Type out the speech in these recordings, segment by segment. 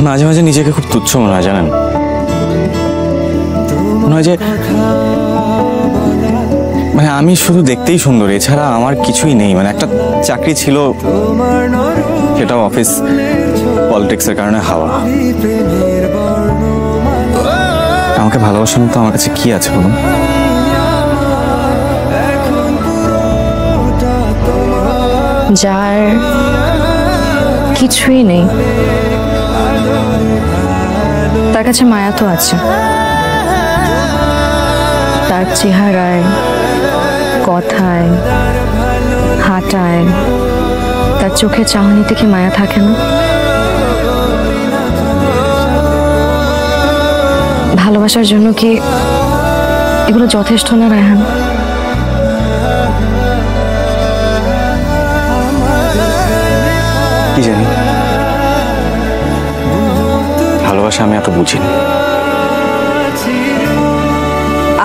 মাঝে মাঝে নিজেকে খুব তুচ্ছ মনে হয়, জানেন? মনে হয় যে মানে আমি শুধু দেখতেই সুন্দর, এছাড়া আমার কিছুই নেই। মানে একটা চাকরি ছিল, সেটাও অফিস পলিটিক্সের কারণে হাওয়া। আমাকে ভালোবাসার মতো আমার কাছে কি আছে বলুন? যার কিছুই নেই তার কাছে মায়া তো আছে। তার চেহারায়, কথায়, হাঁটায়, তার চোখের চাহনিতে কি মায়া থাকে না? ভালোবাসার জন্য কি এগুলো যথেষ্ট না রায়হান? কি জানি, ভালোবাসা আমি এত বুঝিনি।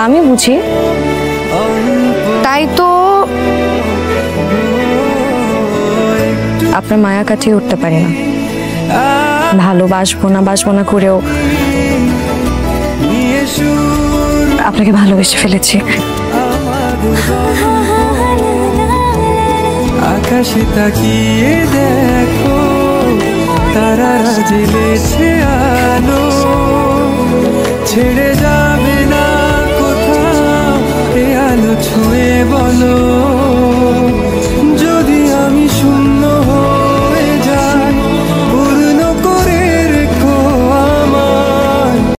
আমি বুঝি, তাই তো আপনার মায়া কাটিয়ে উঠতে পারি না। ভালোবাসবো না করেও আপনাকে ভালোবেসে ফেলেছি। আকাশে তাকিয়ে দেখো, তারারা জ্বেলেছে আলো, ছেড়ে যাবে না কোথাও এ আলো।